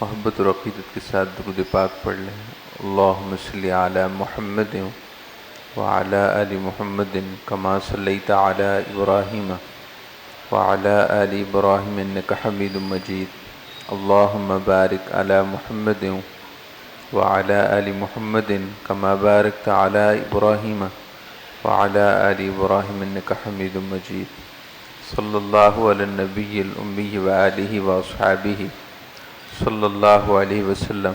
محبت اور عقیدت کے ساتھ درود پاک پڑھ لیں۔ اللہم صلی علی محمد وعلی آل محمد کما صلیت علی ابراہیم وعلی آل ابراہیم انک حمید مجید۔ اللہم بارک علی محمد وعلی آل محمد کما بارکت علی ابراہیم وعلی آل ابراہیم انک حمید مجید۔ صلی اللہ علی النبی الامی وآلہ واصحابہ صلی اللہ علیہ وسلم۔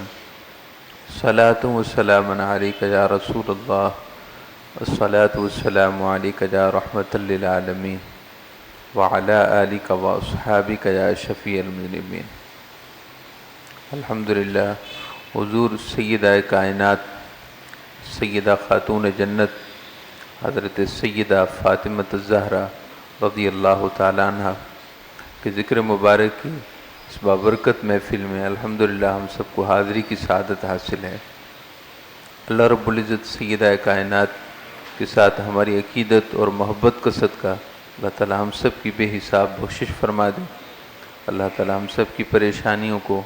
صلاۃ و سلام علیک یا رسول اللہ، والصلاۃ والسلام علیک یا رحمۃ للعالمین، وعلی آلک واصحابک یا شفیع المذنبین۔ الحمدللہ، حضور سیدہ کائنات، سیدہ خاتون جنت حضرت سیدہ فاطمہ الزہرا رضی اللہ تعالیٰ عنہ کے ذکر مبارک کی اس بابرکت محفل میں الحمدللہ ہم سب کو حاضری کی سعادت حاصل ہے۔ اللہ رب العزت سیدہ کائنات کے ساتھ ہماری عقیدت اور محبت کا صدقہ اللہ تعالی ہم سب کی بے حساب بخشش فرما دے۔ اللہ تعالی ہم سب کی پریشانیوں کو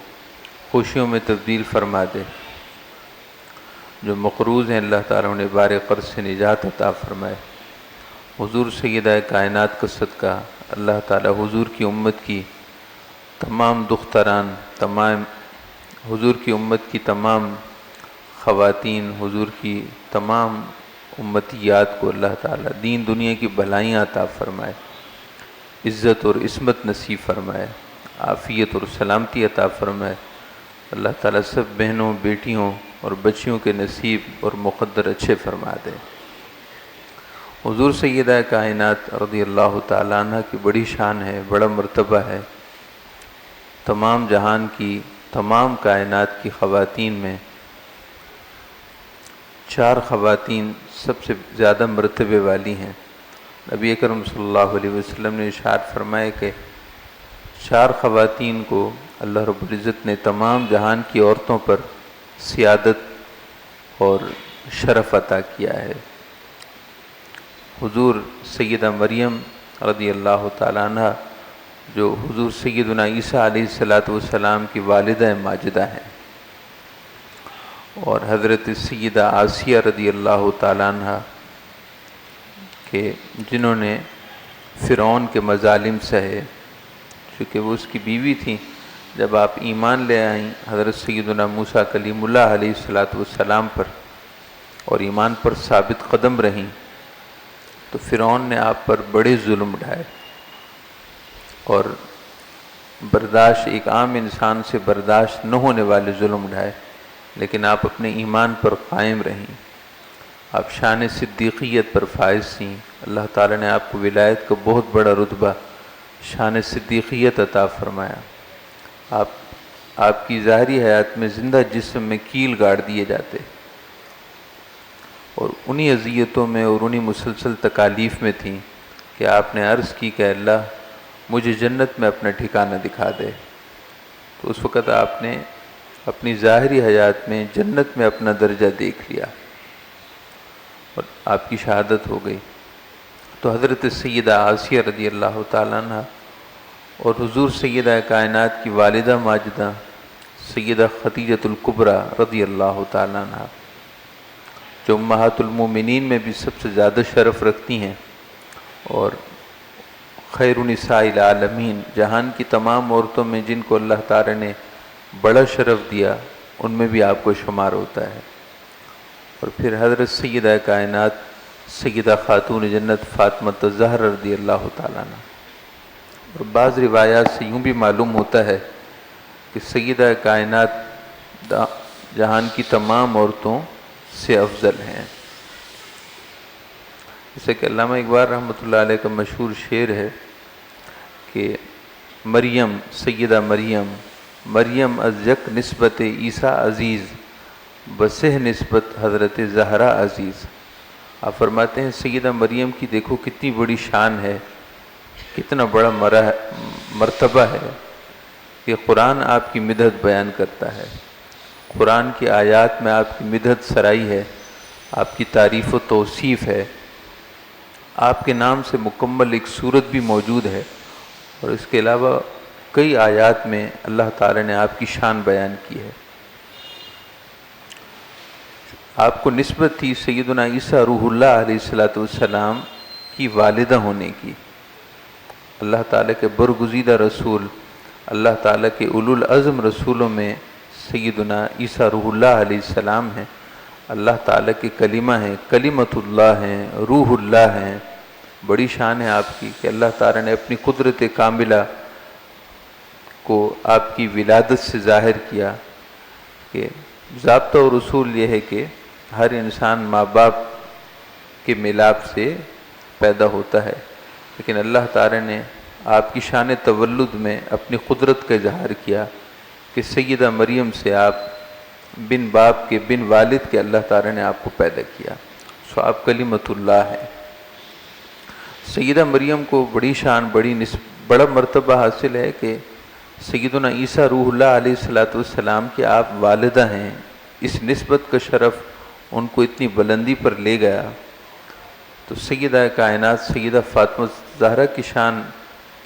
خوشیوں میں تبدیل فرما دے۔ جو مقروض ہیں اللہ تعالیٰ انہیں بار قرض سے نجات عطا فرمائے۔ حضور سیدہ کائنات کا صدقہ اللہ تعالیٰ حضور کی امت کی تمام دختران، حضور کی امت کی تمام خواتین، حضور کی تمام امتیات کو اللہ تعالیٰ دین دنیا کی بھلائیاں عطا فرمائے، عزت اور عصمت نصیب فرمائے، عافیت اور سلامتی عطا فرمائے۔ اللہ تعالیٰ سب بہنوں، بیٹیوں اور بچیوں کے نصیب اور مقدر اچھے فرما دے۔ حضور سیدہ کائنات رضی اللہ تعالیٰ عنہ کی بڑی شان ہے، بڑا مرتبہ ہے۔ تمام جہان کی، تمام کائنات کی خواتین میں 4 خواتین سب سے زیادہ مرتبے والی ہیں۔ نبی اکرم صلی اللہ علیہ وسلم نے ارشاد فرمایا کہ 4 خواتین کو اللہ رب العزت نے تمام جہان کی عورتوں پر سیادت اور شرف عطا کیا ہے۔ حضور سیدہ مریم رضی اللہ تعالیٰ عنہ جو حضور سیدنا عیسیٰ علیہ السلام کی والدہ ماجدہ ہیں، اور حضرت سیدہ آسیہ رضی اللہ تعالیٰ عنہ کہ جنہوں نے فرعون کے مظالم سہے، چونکہ وہ اس کی بیوی تھیں۔ جب آپ ایمان لے آئیں حضرت سیدنا موسیٰ کلیم اللہ علیہ السلام پر اور ایمان پر ثابت قدم رہیں، تو فرعون نے آپ پر بڑے ظلم ڈھائے اور برداشت ایک عام انسان سے برداشت نہ ہونے والے ظلم ڈھائے، لیکن آپ اپنے ایمان پر قائم رہیں۔ آپ شان صدیقیت پر فائز تھیں۔ اللہ تعالیٰ نے آپ کو ولایت کا بہت بڑا رتبہ شان صدیقیت عطا فرمایا۔ آپ کی ظاہری حیات میں زندہ جسم میں کیل گاڑ دیے جاتے، اور انہی اذیتوں میں اور انہی مسلسل تکالیف میں تھیں کہ آپ نے عرض کی کہ اللہ مجھے جنت میں اپنا ٹھکانہ دکھا دے۔ تو اس وقت آپ نے اپنی ظاہری حیات میں جنت میں اپنا درجہ دیکھ لیا اور آپ کی شہادت ہو گئی۔ تو حضرت سیدہ آسیہ رضی اللہ تعالیٰ عنہ اور حضور سیدہ کائنات کی والدہ ماجدہ سیدہ خدیجۃ الکبریٰ رضی اللہ تعالیٰ عنہ جو امہات المومنین میں بھی سب سے زیادہ شرف رکھتی ہیں، اور خیر نساء العالمین، جہان کی تمام عورتوں میں جن کو اللہ تعالی نے بڑا شرف دیا ان میں بھی آپ کو شمار ہوتا ہے۔ اور پھر حضرت سیدہ کائنات سیدہ خاتون جنت فاطمہ الزہرا رضی اللہ تعالیٰ عنہ، اور بعض روایات سے یوں بھی معلوم ہوتا ہے کہ سیدہ کائنات جہان کی تمام عورتوں سے افضل ہیں۔ جیسے کہ علامہ اقبال رحمۃ اللہ علیہ کا مشہور شعر ہے کہ مریم سیدہ مریم از یک نسبت عیسیٰ عزیز، بسہ نسبت حضرت زہرا عزیز۔ آپ فرماتے ہیں سیدہ مریم کی دیکھو کتنی بڑی شان ہے، کتنا بڑا مرتبہ ہے کہ قرآن آپ کی مدحت بیان کرتا ہے، قرآن کی آیات میں آپ کی مدحت سرائی ہے، آپ کی تعریف و توصیف ہے، آپ کے نام سے مکمل ایک سورت بھی موجود ہے، اور اس کے علاوہ کئی آیات میں اللہ تعالی نے آپ کی شان بیان کی ہے۔ آپ کو نسبت تھی سیدنا عیسیٰ روح اللہ علیہ السلام کی والدہ ہونے کی۔ اللہ تعالیٰ کے برگزیدہ رسول، اللہ تعالیٰ کے اولو العزم رسولوں میں سیدنا عیسیٰ روح اللہ علیہ السلام ہیں، اللہ تعالیٰ کے کلمہ ہیں، کلمۃ اللہ ہیں، روح اللہ ہیں۔ بڑی شان ہے آپ کی کہ اللہ تعالیٰ نے اپنی قدرت کاملہ کو آپ کی ولادت سے ظاہر کیا۔ کہ ضابطہ اور اصول یہ ہے کہ ہر انسان ماں باپ کے میلاب سے پیدا ہوتا ہے، لیکن اللہ تعالی نے آپ کی شان تولد میں اپنی قدرت کا اظہار کیا کہ سیدہ مریم سے آپ بن باپ کے بن والد کے اللہ تعالی نے آپ کو پیدا کیا، سو آپ کلمۃ اللہ ہیں۔ سیدہ مریم کو بڑی شان، بڑا مرتبہ حاصل ہے کہ سیدنا عیسیٰ روح اللہ علیہ السلام کی آپ والدہ ہیں۔ اس نسبت کا شرف ان کو اتنی بلندی پر لے گیا، تو سیدہ کائنات سیدہ فاطمہ زہرا کی شان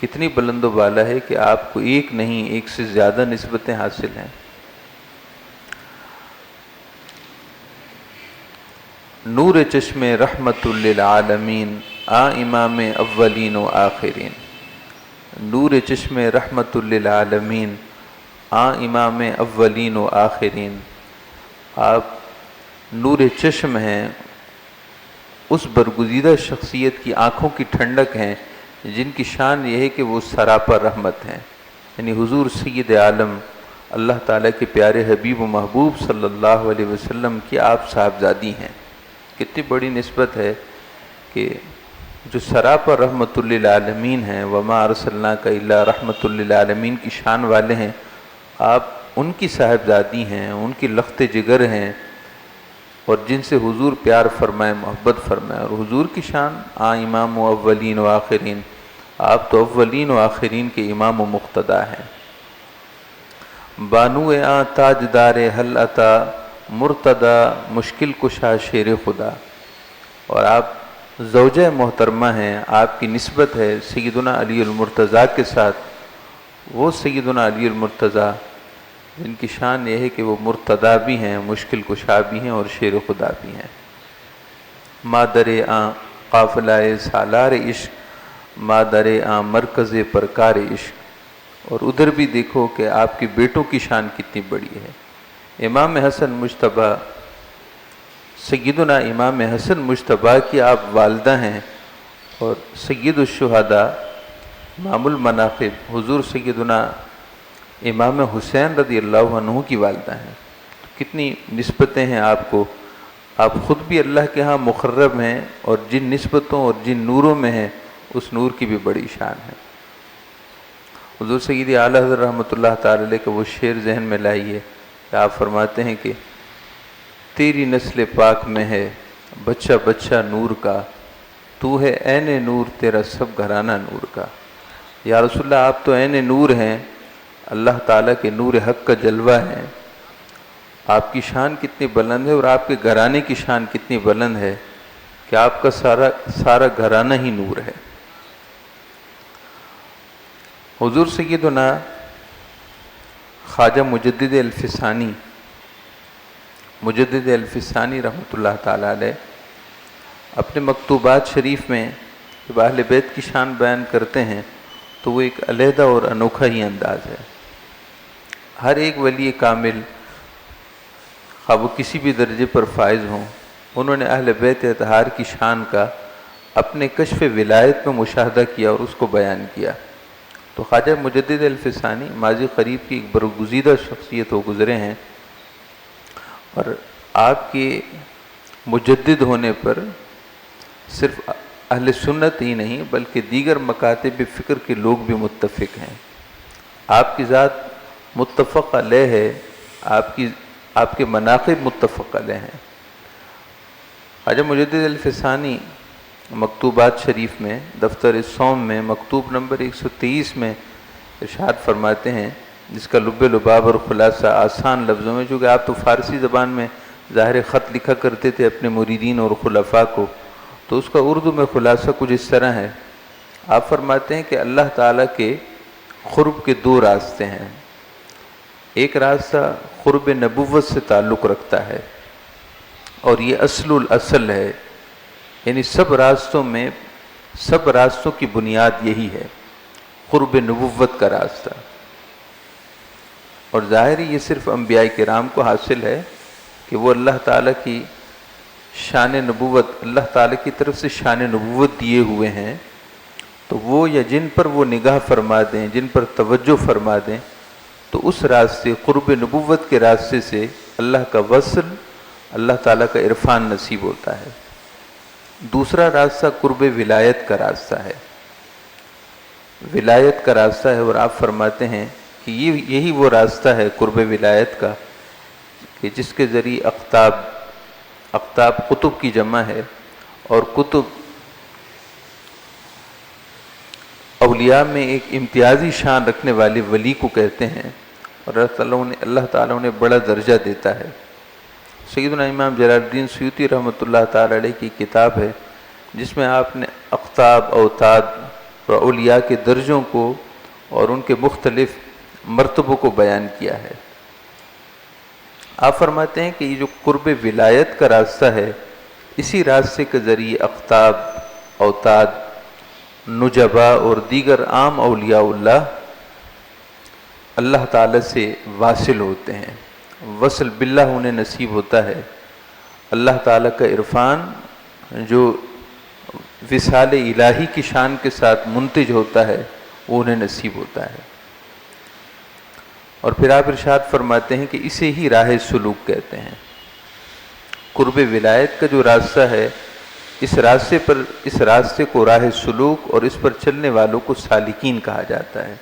کتنی بلند و بالا ہے کہ آپ کو ایک نہیں، ایک سے زیادہ نسبتیں حاصل ہیں۔ نور چشم رحمت للعالمین آ امام اولین و آخرین، نور چشم رحمت للعالمین آ امام اولین و آخرین۔ آپ نور چشم ہیں، اس برگزیدہ شخصیت کی آنکھوں کی ٹھنڈک ہیں جن کی شان یہ ہے کہ وہ سراپا رحمت ہیں، یعنی حضور سید عالم اللہ تعالیٰ کے پیارے حبیب و محبوب صلی اللہ علیہ وسلم کی آپ صاحبزادی ہیں۔ کتنی بڑی نسبت ہے کہ جو سراپا رحمت للعالمین ہیں، وما ارسلناک الا رحمت للعالمین کی شان والے ہیں، آپ ان کی صاحبزادی ہیں، ان کی لخت جگر ہیں، اور جن سے حضور پیار فرمائے، محبت فرمائے۔ اور حضور کی شان آ امام و اولین و آخرین، آپ تو اولین و آخرین کے امام و مقتدا ہیں۔ بانو آ تاجدار حل عطا مرتضی مشکل کشا شیر خدا، اور آپ زوجہ محترمہ ہیں، آپ کی نسبت ہے سیدنا علی المرتضیٰ کے ساتھ، وہ سیدنا علی المرتضیٰ جن کی شان یہ ہے کہ وہ مرتضیٰ بھی ہیں، مشکل کشا بھی ہیں، اور شیر خدا بھی ہیں۔ مادر آں قافلہ سالار عشق، مادر آں مرکز پرکار عشق۔ اور ادھر بھی دیکھو کہ آپ کے بیٹوں کی شان کتنی بڑی ہے۔ امام حسن مجتبیٰ، سیدنا امام حسن مجتبیٰ کی آپ والدہ ہیں، اور سید الشہداء امام المناقب حضور سیدنا امام حسین رضی اللہ عنہ کی والدہ ہیں۔ کتنی نسبتیں ہیں آپ کو، آپ خود بھی اللہ کے ہاں مقرب ہیں، اور جن نسبتوں اور جن نوروں میں ہیں اس نور کی بھی بڑی شان ہے۔ حضور سید اعلیٰ حضرت رحمۃ اللہ تعالی علیہ کا وہ شعر ذہن میں لائیے کہ آپ فرماتے ہیں کہ تیری نسل پاک میں ہے بچہ بچہ نور کا، تو ہے عین نور تیرا سب گھرانہ نور کا۔ یا رسول اللہ، آپ تو عین نور ہیں، اللہ تعالیٰ کے نور حق کا جلوہ ہے۔ آپ کی شان کتنی بلند ہے، اور آپ کے گھرانے کی شان کتنی بلند ہے کہ آپ کا سارا گھرانہ ہی نور ہے۔ حضور سیدنا خواجہ مجدد الفسانی رحمۃ اللہ تعالیٰ علیہ اپنے مکتوبات شریف میں جب اہل بیت کی شان بیان کرتے ہیں تو وہ ایک علیحدہ اور انوکھا ہی انداز ہے۔ ہر ایک ولی کامل، خواہ وہ کسی بھی درجے پر فائز ہوں، انہوں نے اہل بیت اطہار کی شان کا اپنے کشف ولایت میں مشاہدہ کیا اور اس کو بیان کیا۔ تو خواجہ مجدد الفسانی ماضی قریب کی ایک برگزیدہ شخصیت ہو گزرے ہیں، اور آپ کے مجدد ہونے پر صرف اہل سنت ہی نہیں بلکہ دیگر مکاتب فکر کے لوگ بھی متفق ہیں۔ آپ کی ذات متفق علیہ ہے، آپ کے مناقب متفق علیہ ہیں۔ خواجہ مجدد الفسانی مکتوبات شریف میں دفتر صوم میں مکتوب نمبر 123 میں ارشاد فرماتے ہیں، جس کا لب لباب اور خلاصہ آسان لفظوں میں، چونکہ آپ تو فارسی زبان میں ظاہر خط لکھا کرتے تھے اپنے مریدین اور خلفاء کو، تو اس کا اردو میں خلاصہ کچھ اس طرح ہے۔ آپ فرماتے ہیں کہ اللہ تعالیٰ کے قرب کے دو راستے ہیں. ایک راستہ قرب نبوت سے تعلق رکھتا ہے اور یہ اصل ہے، یعنی سب راستوں کی بنیاد یہی ہے، قرب نبوت کا راستہ. اور ظاہر یہ صرف انبیاء کرام کو حاصل ہے کہ وہ اللہ تعالیٰ کی شان نبوت، اللہ تعالیٰ کی طرف سے شان نبوت دیے ہوئے ہیں، تو وہ یا جن پر وہ نگاہ فرما دیں، جن پر توجہ فرما دیں، تو اس راستے قرب نبوت کے راستے سے اللہ کا وصل، اللہ تعالیٰ کا عرفان نصیب ہوتا ہے. دوسرا راستہ قرب ولایت کا راستہ ہے، ولایت کا راستہ ہے. اور آپ فرماتے ہیں کہ یہی وہ راستہ ہے قرب ولایت کا کہ جس کے ذریعے اقطاب قطب کی جمع ہے، اور قطب اولیاء میں ایک امتیازی شان رکھنے والے ولی کو کہتے ہیں، اور اللہ تعالیٰ نے بڑا درجہ دیتا ہے. سیدنا امام جلال الدین سیوطی رحمۃ اللہ تعالی علیہ کی کتاب ہے جس میں آپ نے اقطاب، اوتاد اور اولیاء کے درجوں کو اور ان کے مختلف مرتبوں کو بیان کیا ہے. آپ فرماتے ہیں کہ یہ جو قرب ولایت کا راستہ ہے، اسی راستے کے ذریعے اقطاب، اوتاد، نجبا اور دیگر عام اولیاء اللہ تعالیٰ سے واصل ہوتے ہیں، وصل باللہ انہیں نصیب ہوتا ہے. اللہ تعالیٰ کا عرفان جو وصال الہی کی شان کے ساتھ منتج ہوتا ہے وہ انہیں نصیب ہوتا ہے. اور پھر آپ ارشاد فرماتے ہیں کہ اسے ہی راہ سلوک کہتے ہیں. قرب ولایت کا جو راستہ ہے، اس راستے کو راہ سلوک اور اس پر چلنے والوں کو سالکین کہا جاتا ہے.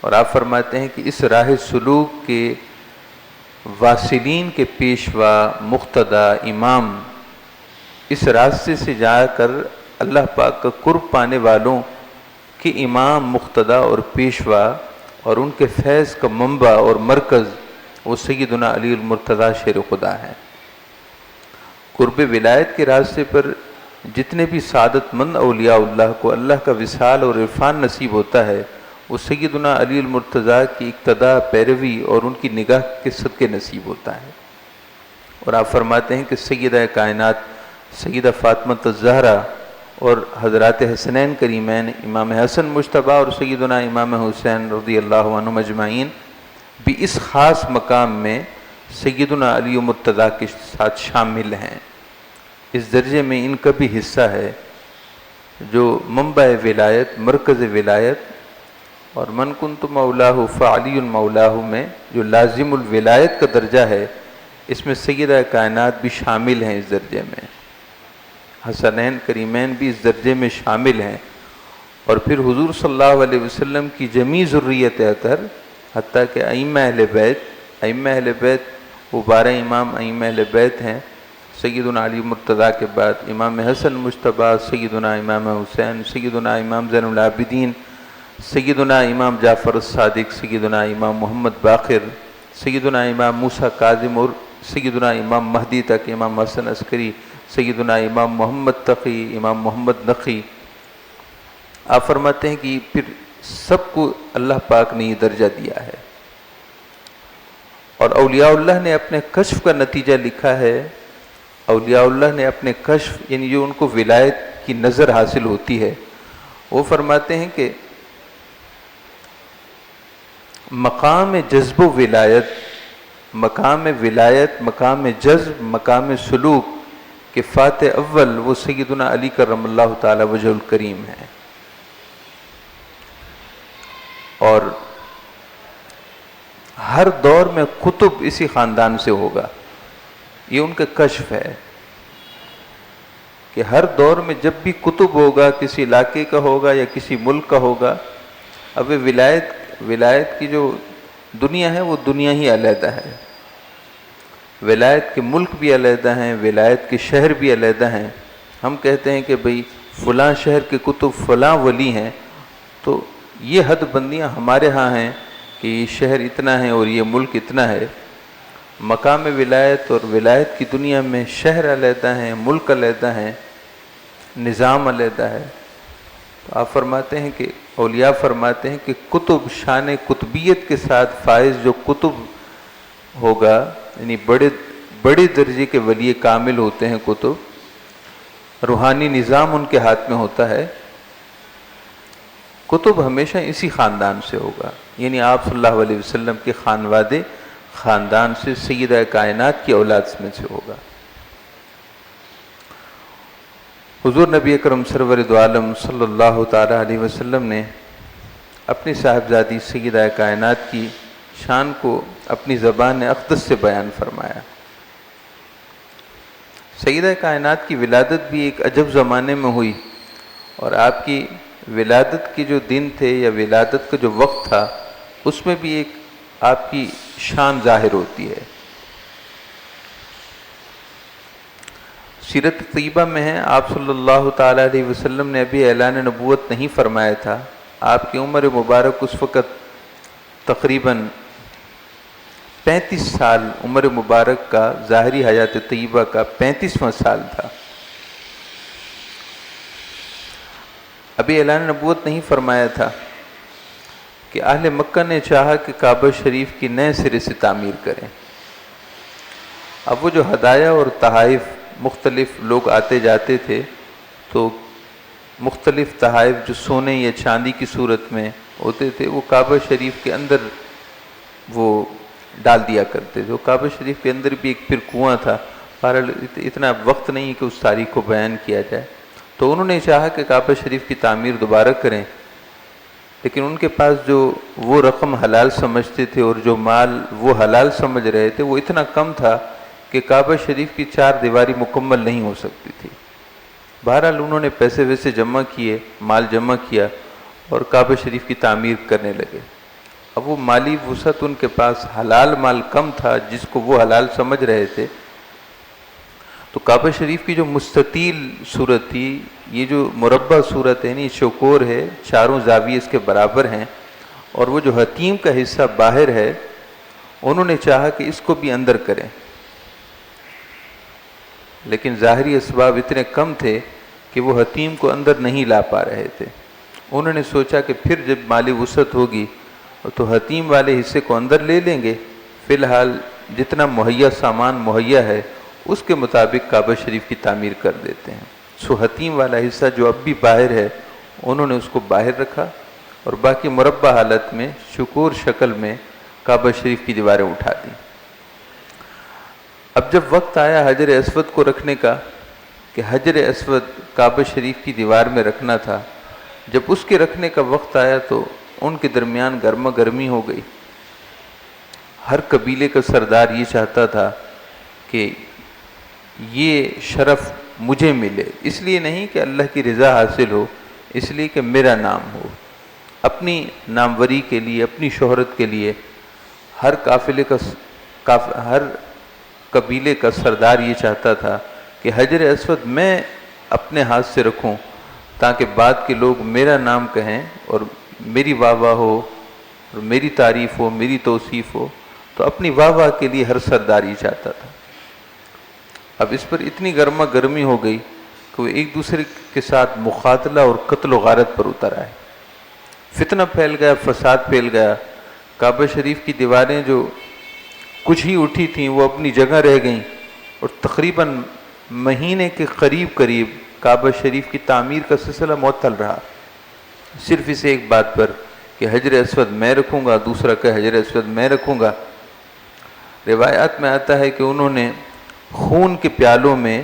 اور آپ فرماتے ہیں کہ اس راہ سلوک کے واصلین کے پیشوا، مقتدا، امام، اس راستے سے جا کر اللہ پاک کا قرب پانے والوں کے امام، مقتدا اور پیشوا اور ان کے فیض کا منبع اور مرکز وہ سیدنا علی المرتضیٰ شیر خدا ہیں. قرب ولایت کے راستے پر جتنے بھی سعادت مند اولیاء اللہ کو اللہ کا وصال اور عرفان نصیب ہوتا ہے، وہ سیدنا علی المرتضیٰ کی اقتداء، پیروی اور ان کی نگاہ کے صدقے نصیب ہوتا ہے. اور آپ فرماتے ہیں کہ سیدہ کائنات سیدہ فاطمہ الزہرا اور حضرات حسنین کریمین، امام حسن مجتبیٰ اور سیدنا امام حسین رضی اللہ عنہم اجمعین بھی اس خاص مقام میں سیدنا علی مرتضیٰ کے ساتھ شامل ہیں. اس درجے میں ان کا بھی حصہ ہے جو منبع ولایت، مرکز ولایت، اور من کنت مولاہ فعلی مولاہ میں جو لازم الولایت کا درجہ ہے، اس میں سیدہ کائنات بھی شامل ہیں. اس درجے میں حسنین کریمین بھی اس درجے میں شامل ہیں. اور پھر حضور صلی اللہ علیہ وسلم کی جمیع ذریت اطہر، حتیٰ کہ ائمہ اہل بیت وہ 12 امام ائمہ اہل بیت ہیں. سیدنا علی مرتضیٰ کے بعد امام حسن مجتبیٰ، سیدنا امام حسین، سیدنا امام زین العابدین، سیدنا امام جعفر الصادق، سیدنا امام محمد باقر، سیدنا امام موسیٰ کاظم، اور سیدنا امام مہدی تک، امام حسن عسکری، سیدنا امام محمد تقی، امام محمد نقی. آپ فرماتے ہیں کہ پھر سب کو اللہ پاک نے یہ درجہ دیا ہے. اور اولیاء اللہ نے اپنے کشف کا نتیجہ لکھا ہے. اولیاء اللہ نے اپنے کشف، یعنی جو ان کو ولایت کی نظر حاصل ہوتی ہے، وہ فرماتے ہیں کہ مقام جذب و ولایت، مقام جذب، مقام سلوک کے فاتح اول وہ سیدنا علی کرم اللہ تعالی وجہ الکریم ہیں. اور ہر دور میں قطب اسی خاندان سے ہوگا. یہ ان کا کشف ہے کہ ہر دور میں جب بھی قطب ہوگا، کسی علاقے کا ہوگا یا کسی ملک کا ہوگا. اب ولایت کی جو دنیا ہے وہ دنیا ہی علیحدہ ہے. ولایت کے ملک بھی علیحدہ ہیں، ولایت کے شہر بھی علیحدہ ہیں. ہم کہتے ہیں کہ بھئی فلاں شہر کے قطب فلاں ولی ہیں، تو یہ حد بندیاں ہمارے ہاں ہیں کہ یہ شہر اتنا ہے اور یہ ملک اتنا ہے. مقام ولایت اور ولایت کی دنیا میں شہر علیحدہ ہیں، ملک علیحدہ ہیں، نظام علیحدہ ہے. تو آپ فرماتے ہیں کہ اولیاء فرماتے ہیں کہ کتب شان قطبیت کے ساتھ فائز جو کتب ہوگا، یعنی بڑے درجے کے ولی کامل ہوتے ہیں کتب، روحانی نظام ان کے ہاتھ میں ہوتا ہے، کتب ہمیشہ اسی خاندان سے ہوگا، یعنی آپ صلی اللہ علیہ وسلم کے خاندان سے، سیدہ کائنات کی اولاد میں سے ہوگا۔ حضور نبی اکرم سرور دو عالم صلی اللہ تعالی علیہ وسلم نے اپنی صاحبزادی سیدہ کائنات کی شان کو اپنی زبان اقدس سے بیان فرمایا۔ سیدہ کائنات کی ولادت بھی ایک عجب زمانے میں ہوئی، اور آپ کی ولادت کے جو دن تھے یا ولادت کا جو وقت تھا، اس میں بھی ایک آپ کی شان ظاہر ہوتی ہے۔ سیرت طیبہ میں ہے، آپ صلی اللہ تعالی علیہ وسلم نے ابھی اعلان نبوت نہیں فرمایا تھا، آپ کی عمر مبارک اس وقت تقریباً 35 سال عمر مبارک کا، ظاہری حیات طیبہ کا 35واں سال تھا۔ ابھی اعلان نبوت نہیں فرمایا تھا کہ اہل مکہ نے چاہا کہ کعبہ شریف کی نئے سرے سے تعمیر کریں۔ اب وہ جو ہدایہ اور تحائف مختلف لوگ آتے جاتے تھے، تو مختلف تحائف جو سونے یا چاندی کی صورت میں ہوتے تھے، وہ کعبہ شریف کے اندر وہ ڈال دیا کرتے تھے۔ کعبہ شریف کے اندر بھی ایک پھر کنواں تھا، بہرحال اتنا وقت نہیں کہ اس تاریخ کو بیان کیا جائے، تو انہوں نے چاہا کہ کعبہ شریف کی تعمیر دوبارہ کریں، لیکن ان کے پاس جو وہ رقم حلال سمجھتے تھے اور جو مال وہ حلال سمجھ رہے تھے، وہ اتنا کم تھا کہ کعبہ شریف کی 4 دیواری مکمل نہیں ہو سکتی تھی۔ بہرحال انہوں نے پیسے ویسے جمع کیے، مال جمع کیا اور کعبہ شریف کی تعمیر کرنے لگے۔ اب وہ مالی وسعت ان کے پاس، حلال مال کم تھا جس کو وہ حلال سمجھ رہے تھے، تو کعبہ شریف کی جو مستطیل صورت تھی، یہ جو مربع صورت ہے، نہیں چوکور ہے، چاروں زاویے اس کے برابر ہیں، اور وہ جو حتیم کا حصہ باہر ہے، انہوں نے چاہا کہ اس کو بھی اندر کریں، لیکن ظاہری اسباب اتنے کم تھے کہ وہ حتیم کو اندر نہیں لا پا رہے تھے۔ انہوں نے سوچا کہ پھر جب مالی وسعت ہوگی تو حتیم والے حصے کو اندر لے لیں گے، فی الحال جتنا سامان مہیا ہے اس کے مطابق کعبہ شریف کی تعمیر کر دیتے ہیں۔ سو حتیم والا حصہ جو اب بھی باہر ہے، انہوں نے اس کو باہر رکھا اور باقی مربع حالت میں چوکور شکل میں کعبہ شریف کی دیواریں اٹھا دیں۔ اب جب وقت آیا حجر اسود کو رکھنے کا، کہ حجر اسود کعبہ شریف کی دیوار میں رکھنا تھا، جب اس کے رکھنے کا وقت آیا تو ان کے درمیان گرما گرمی ہو گئی۔ ہر قبیلے کا سردار یہ چاہتا تھا کہ یہ شرف مجھے ملے، اس لیے نہیں کہ اللہ کی رضا حاصل ہو، اس لیے کہ میرا نام ہو۔ اپنی ناموری کے لیے، اپنی شہرت کے لیے ہر قبیلے کا سردار یہ چاہتا تھا کہ حجر اسود میں اپنے ہاتھ سے رکھوں، تاکہ بعد کے لوگ میرا نام کہیں اور میری واہ واہ ہو اور میری تعریف ہو، میری توصیف ہو۔ تو اپنی واہ واہ کے لیے ہر سردار یہ چاہتا تھا۔ اب اس پر اتنی گرما گرمی ہو گئی کہ وہ ایک دوسرے کے ساتھ مقاتلہ اور قتل و غارت پر اتر آئے، فتنہ پھیل گیا، فساد پھیل گیا۔ کعبہ شریف کی دیواریں جو کچھ ہی اٹھی تھیں وہ اپنی جگہ رہ گئیں، اور تقریباً مہینے کے قریب کعبہ شریف کی تعمیر کا سلسلہ معطل رہا، صرف اس ایک بات پر کہ حجر اسود میں رکھوں گا، دوسرا کہ حجر اسود میں رکھوں گا۔ روایات میں آتا ہے کہ انہوں نے خون کے پیالوں میں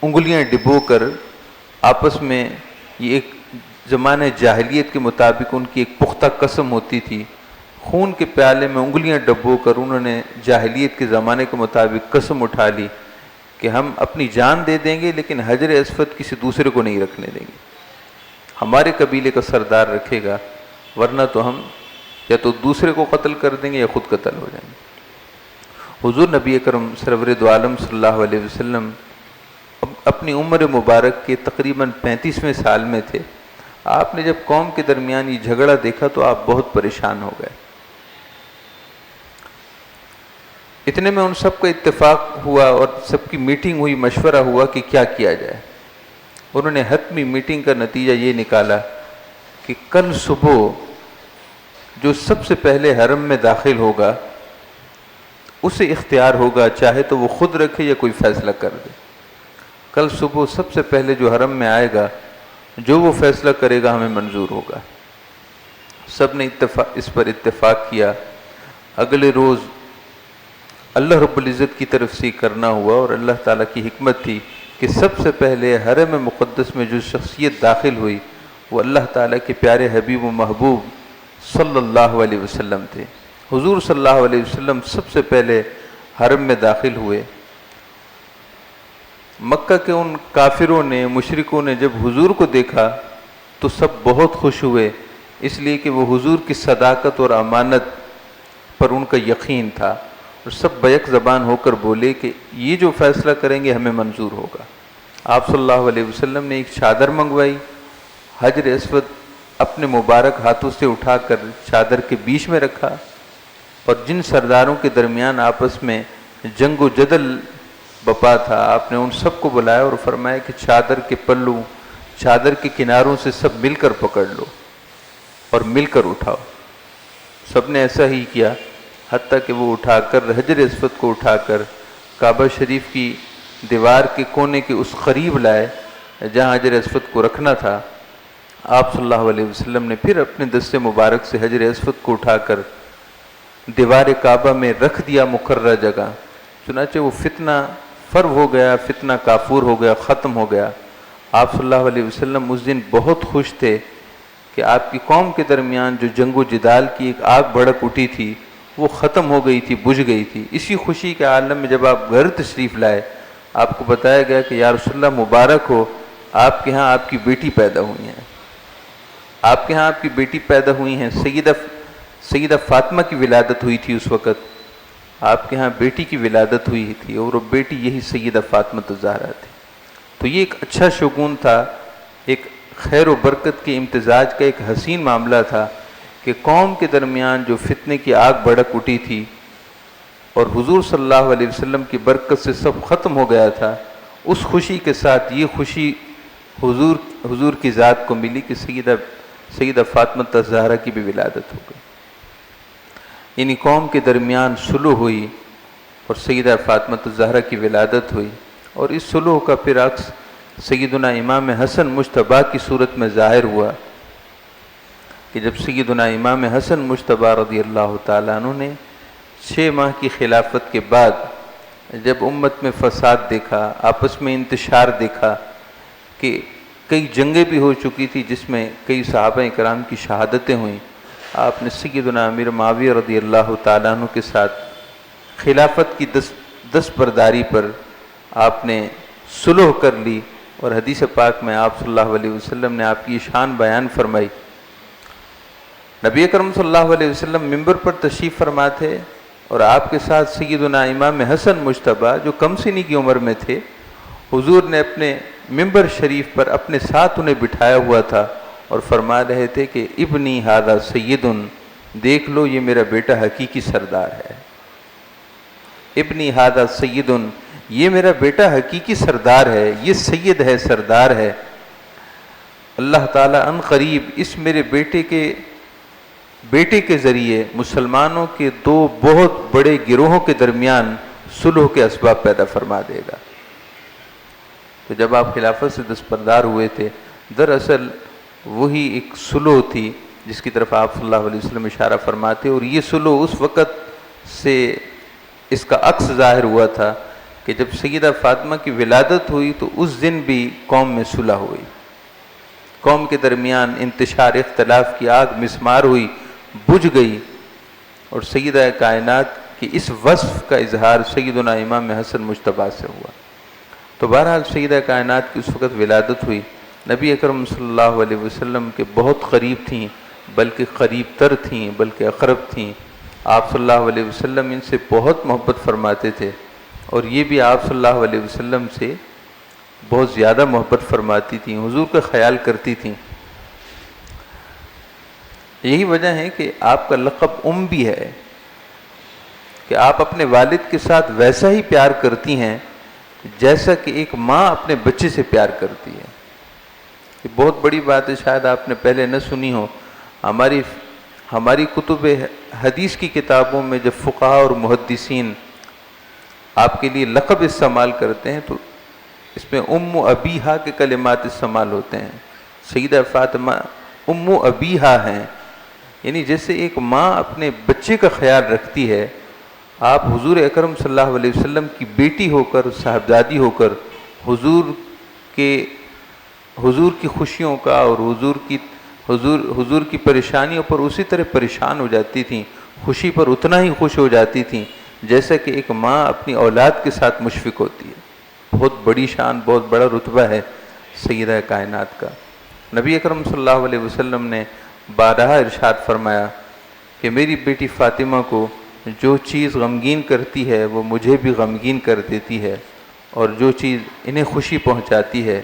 انگلیاں ڈبو کر آپس میں، یہ ایک زمانے جاہلیت کے مطابق ان کی ایک پختہ قسم ہوتی تھی، خون کے پیالے میں انگلیاں ڈبو کر انہوں نے جاہلیت کے زمانے کے مطابق قسم اٹھا لی کہ ہم اپنی جان دے دیں گے لیکن حجر اسود کسی دوسرے کو نہیں رکھنے دیں گے، ہمارے قبیلے کا سردار رکھے گا، ورنہ تو ہم یا تو دوسرے کو قتل کر دیں گے یا خود قتل ہو جائیں گے۔ حضور نبی اکرم سرور دو عالم صلی اللہ علیہ وسلم اپنی عمر مبارک کے تقریباً 35ویں سال میں تھے۔ آپ نے جب قوم کے درمیان یہ جھگڑا دیکھا تو آپ بہت پریشان ہو گئے۔ اتنے میں ان سب کا اتفاق ہوا اور سب کی میٹنگ ہوئی، مشورہ ہوا کہ کیا کیا جائے۔ انہوں نے حتمی میٹنگ کا نتیجہ یہ نکالا کہ کل صبح جو سب سے پہلے حرم میں داخل ہوگا اسے اختیار ہوگا، چاہے تو وہ خود رکھے یا کوئی فیصلہ کر دے۔ کل صبح سب سے پہلے جو حرم میں آئے گا، جو وہ فیصلہ کرے گا ہمیں منظور ہوگا۔ سب نے اس پر اتفاق کیا۔ اگلے روز اللہ رب العزت کی طرف سے کرنا ہوا، اور اللہ تعالیٰ کی حکمت تھی کہ سب سے پہلے حرم مقدس میں جو شخصیت داخل ہوئی وہ اللہ تعالیٰ کے پیارے حبیب و محبوب صلی اللہ علیہ وسلم تھے۔ حضور صلی اللہ علیہ وسلم سب سے پہلے حرم میں داخل ہوئے۔ مکہ کے ان کافروں نے، مشرکوں نے جب حضور کو دیکھا تو سب بہت خوش ہوئے، اس لیے کہ وہ حضور کی صداقت اور امانت پر ان کا یقین تھا، اور سب بیک زبان ہو کر بولے کہ یہ جو فیصلہ کریں گے ہمیں منظور ہوگا۔ آپ صلی اللہ علیہ وسلم نے ایک چادر منگوائی، حجر اسود اپنے مبارک ہاتھوں سے اٹھا کر چادر کے بیچ میں رکھا، اور جن سرداروں کے درمیان آپس میں جنگ و جدل بپا تھا، آپ نے ان سب کو بلایا اور فرمایا کہ چادر کے پلوں، چادر کے کناروں سے سب مل کر پکڑ لو اور مل کر اٹھاؤ۔ سب نے ایسا ہی کیا، حتیٰ کہ وہ اٹھا کر حجر اسود کو اٹھا کر کعبہ شریف کی دیوار کے کونے کے اس قریب لائے جہاں حجر اسود کو رکھنا تھا۔ آپ صلی اللہ علیہ وسلم نے پھر اپنے دست مبارک سے حجر اسود کو اٹھا کر دیوار کعبہ میں رکھ دیا مقررہ جگہ۔ چنانچہ وہ فتنہ فرو ہو گیا، فتنہ کافور ہو گیا، ختم ہو گیا۔ آپ صلی اللہ علیہ وسلم اس دن بہت خوش تھے کہ آپ کی قوم کے درمیان جو جنگ و جدال کی ایک آگ بھڑک اٹھی تھی وہ ختم ہو گئی تھی، بجھ گئی تھی۔ اسی خوشی کے عالم میں جب آپ گھر تشریف لائے، آپ کو بتایا گیا کہ یا رسول اللہ مبارک ہو، آپ کے ہاں آپ کی بیٹی پیدا ہوئی ہیں، آپ کے ہاں آپ کی بیٹی پیدا ہوئی ہیں۔ سیدہ فاطمہ کی ولادت ہوئی تھی اس وقت، آپ کے ہاں بیٹی کی ولادت ہوئی تھی، اور وہ بیٹی یہی سیدہ فاطمہ الزہرا تھی۔ تو یہ ایک اچھا شگون تھا، ایک خیر و برکت کے امتزاج کا ایک حسین معاملہ تھا کہ قوم کے درمیان جو فتنے کی آگ بھڑک اٹھی تھی اور حضور صلی اللہ علیہ وسلم کی برکت سے سب ختم ہو گیا تھا، اس خوشی کے ساتھ یہ خوشی حضور کی ذات کو ملی کہ سیدہ فاطمہ الزہرا کی بھی ولادت ہو گئی۔ یعنی قوم کے درمیان صلح ہوئی اور سیدہ فاطمہ الزہرا کی ولادت ہوئی، اور اس صلح کا پھر عکس سیدنا امام حسن مجتبیٰ کی صورت میں ظاہر ہوا کہ جب سیدنا امام حسن مجتبیٰ رضی اللہ تعالیٰ عنہ نے 6 ماہ کی خلافت کے بعد جب امت میں فساد دیکھا، آپس میں انتشار دیکھا کہ کئی جنگیں بھی ہو چکی تھی جس میں کئی صحابہ کرام کی شہادتیں ہوئیں، آپ نے سیدنا امیر معاویہ رضی اللہ تعالیٰ عنہ کے ساتھ خلافت کی دستبرداری پر آپ نے صلح کر لی، اور حدیث پاک میں آپ صلی اللہ علیہ وسلم نے آپ کی شان بیان فرمائی۔ نبی اکرم صلی اللہ علیہ وسلم ممبر پر تشریف فرما تھے، اور آپ کے ساتھ سیدنا امام حسن مجتبیٰ جو کم سنی کی عمر میں تھے، حضور نے اپنے ممبر شریف پر اپنے ساتھ انہیں بٹھایا ہوا تھا اور فرما رہے تھے کہ ابنی ھذا سید، دیکھ لو یہ میرا بیٹا حقیقی سردار ہے۔ ابنی ھذا سید، یہ میرا بیٹا حقیقی سردار ہے، یہ سید ہے، سردار ہے۔ اللہ تعالیٰ ان قریب اس میرے بیٹے کے ذریعے مسلمانوں کے 2 بہت بڑے گروہوں کے درمیان صلح کے اسباب پیدا فرما دے گا۔ تو جب آپ خلافت سے دستبردار ہوئے تھے، دراصل وہی ایک صلح تھی جس کی طرف آپ صلی اللہ علیہ وسلم اشارہ فرماتے، اور یہ صلح اس وقت سے اس کا عکس ظاہر ہوا تھا کہ جب سیدہ فاطمہ کی ولادت ہوئی تو اس دن بھی قوم میں صلح ہوئی، قوم کے درمیان انتشار اختلاف کی آگ مسمار ہوئی، بجھ گئی، اور سیدہ کائنات کی اس وصف کا اظہار سیدنا امام حسن مجتبیٰ سے ہوا۔ تو بہرحال سیدہ کائنات کی اس وقت ولادت ہوئی، نبی اکرم صلی اللہ علیہ وسلم کے بہت قریب تھیں، بلکہ قریب تر تھیں، بلکہ اقرب تھیں۔ آپ صلی اللہ علیہ وسلم ان سے بہت محبت فرماتے تھے، اور یہ بھی آپ صلی اللہ علیہ وسلم سے بہت زیادہ محبت فرماتی تھیں، حضور کا خیال کرتی تھیں۔ یہی وجہ ہے کہ آپ کا لقب ام بھی ہے، کہ آپ اپنے والد کے ساتھ ویسا ہی پیار کرتی ہیں جیسا کہ ایک ماں اپنے بچے سے پیار کرتی ہے۔ یہ بہت بڑی بات ہے، شاید آپ نے پہلے نہ سنی ہو۔ ہماری کتب حدیث کی کتابوں میں جب فقہاء اور محدثین آپ کے لیے لقب استعمال کرتے ہیں تو اس میں ام ابیہا کے کلمات استعمال ہوتے ہیں۔ سیدہ فاطمہ ام ابیہا ہیں، یعنی جیسے ایک ماں اپنے بچے کا خیال رکھتی ہے، آپ حضور اکرم صلی اللہ علیہ وسلم کی بیٹی ہو کر، صاحبزادی ہو کر حضور کی خوشیوں کا اور حضور کی پریشانیوں پر اسی طرح پریشان ہو جاتی تھیں، خوشی پر اتنا ہی خوش ہو جاتی تھیں جیسا کہ ایک ماں اپنی اولاد کے ساتھ مشفق ہوتی ہے۔ بہت بڑی شان، بہت بڑا رتبہ ہے سیدہ کائنات کا۔ نبی اکرم صلی اللہ علیہ وسلم نے بارہا ارشاد فرمایا کہ میری بیٹی فاطمہ کو جو چیز غمگین کرتی ہے وہ مجھے بھی غمگین کر دیتی ہے، اور جو چیز انہیں خوشی پہنچاتی ہے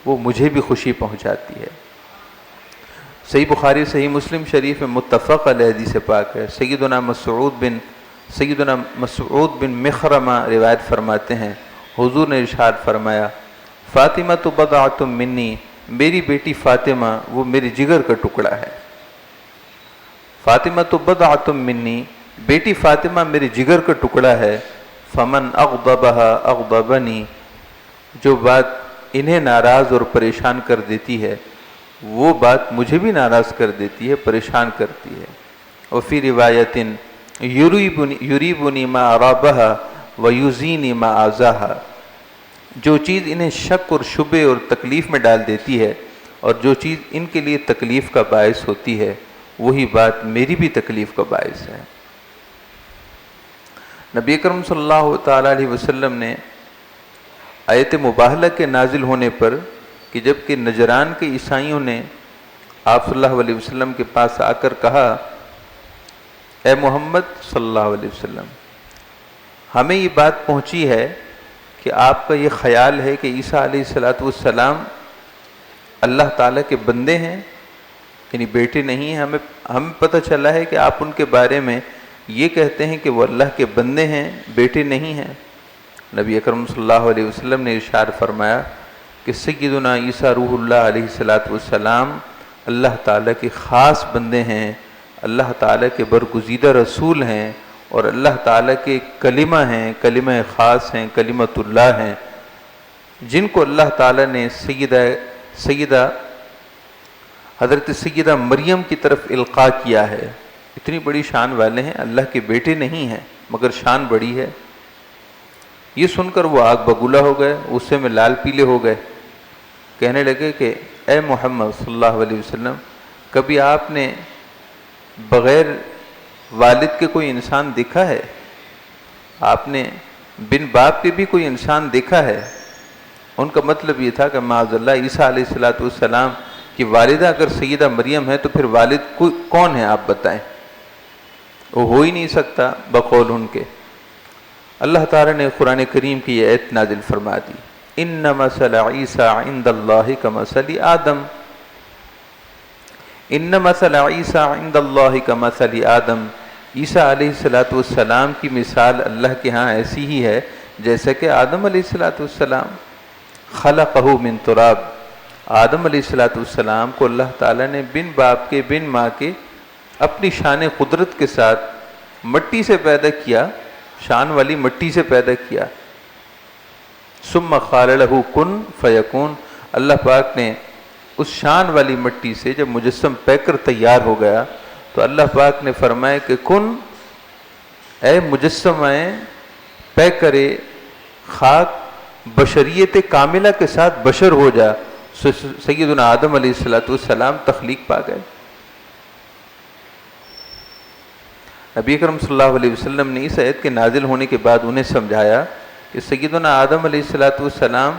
وہ مجھے بھی خوشی پہنچاتی ہے۔ صحیح بخاری صحیح مسلم شریف میں متفق علیہ حدیث پاک ہے۔ سیدنا مسعود بن مخرمہ روایت فرماتے ہیں، حضور نے ارشاد فرمایا، فاطمہ تو بضعۃ منی، میری بیٹی فاطمہ وہ میرے جگر کا ٹکڑا ہے۔ فاطمہ تو بضعۃ منی، بیٹی فاطمہ میرے جگر کا ٹکڑا ہے۔ فمن اغضبها اغضبنی، جو بات انہیں ناراض اور پریشان کر دیتی ہے وہ بات مجھے بھی ناراض کر دیتی ہے، پریشان کرتی ہے۔ وفی روایت یریبنی ما ارابہا ویزینی ما آزاہا، جو چیز انہیں شک اور شبے اور تکلیف میں ڈال دیتی ہے اور جو چیز ان کے لیے تکلیف کا باعث ہوتی ہے وہی بات میری بھی تکلیف کا باعث ہے۔ نبی اکرم صلی اللہ تعالیٰ علیہ وسلم نے آیت مباہلہ کے نازل ہونے پر کہ جب کہ نجران کے عیسائیوں نے آپ صلی اللہ علیہ وسلم کے پاس آ کر کہا، اے محمد صلی اللہ علیہ وسلم، ہمیں یہ بات پہنچی ہے کہ آپ کا یہ خیال ہے کہ عیسیٰ علیہ السلام اللہ تعالیٰ کے بندے ہیں، یعنی بیٹے نہیں ہیں۔ ہمیں پتہ چلا ہے کہ آپ ان کے بارے میں یہ کہتے ہیں کہ وہ اللہ کے بندے ہیں، بیٹے نہیں ہیں۔ نبی اکرم صلی اللہ علیہ وسلم نے ارشاد فرمایا کہ سیدنا عیسیٰ روح اللہ علیہ السلام اللہ تعالیٰ کے خاص بندے ہیں، اللہ تعالیٰ کے برگزیدہ رسول ہیں، اور اللہ تعالیٰ کے کلمہ ہیں، کلمہ خاص ہیں، کلمۃ اللہ ہیں، جن کو اللہ تعالیٰ نے حضرت سیدہ مریم کی طرف القاء کیا ہے۔ اتنی بڑی شان والے ہیں، اللہ کے بیٹے نہیں ہیں مگر شان بڑی ہے۔ یہ سن کر وہ آگ بگولا ہو گئے، غصے میں لال پیلے ہو گئے، کہنے لگے کہ اے محمد صلی اللہ علیہ وسلم، کبھی آپ نے بغیر والد کے کوئی انسان دیکھا ہے؟ آپ نے بن باپ کے بھی کوئی انسان دیکھا ہے؟ ان کا مطلب یہ تھا کہ معاذ اللہ عیسیٰ علیہ السلام کی والدہ اگر سیدہ مریم ہے تو پھر والد کون ہے آپ بتائیں؟ وہ ہو ہی نہیں سکتا بقول ان کے۔ اللہ تعالیٰ نے قرآن کریم کی یہ آیت نازل فرما دی، ان مثل عیسیٰ عند اللہ کمثل آدم، ان مثل عیسیٰ عند اللہ کمثل آدم، عیسیٰ علیہ السلام کی مثال اللہ کے ہاں ایسی ہی ہے جیسا کہ آدم علیہ السلام، خلقہ من تراب، آدم علیہ السلام کو اللہ تعالیٰ نے بن باپ کے بن ماں کے اپنی شان قدرت کے ساتھ مٹی سے پیدا کیا، شان والی مٹی سے پیدا کیا۔ ثم قال له کن فیکون، اللہ پاک نے اس شان والی مٹی سے جب مجسم پیک کر تیار ہو گیا تو اللہ پاک نے فرمایا کہ کن، اے مجسم آئے پیک کرے، خاک بشریت کاملہ کے ساتھ بشر ہو جا۔ سیدنا آدم علیہ السلام تخلیق پا گئے۔ نبی اکرم صلی اللہ علیہ وسلم نے اس آیت کے نازل ہونے کے بعد انہیں سمجھایا کہ سیدنا آدم علیہ السلام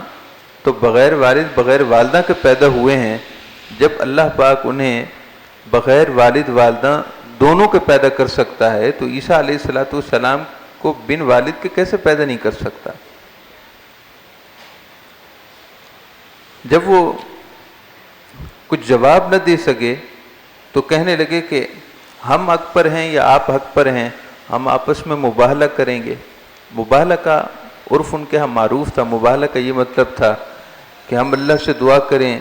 تو بغیر والد بغیر والدہ کے پیدا ہوئے ہیں، جب اللہ پاک انہیں بغیر والد والدہ دونوں کے پیدا کر سکتا ہے تو عیسیٰ علیہ السلام کو بن والد کے کیسے پیدا نہیں کر سکتا؟ جب وہ کچھ جواب نہ دے سکے تو کہنے لگے کہ ہم حق پر ہیں یا آپ حق پر ہیں، ہم آپس میں مباہلہ کریں گے۔ مباہلہ کا عرف ان کے ہاں معروف تھا۔ مباہلہ کا یہ مطلب تھا کہ ہم اللہ سے دعا کریں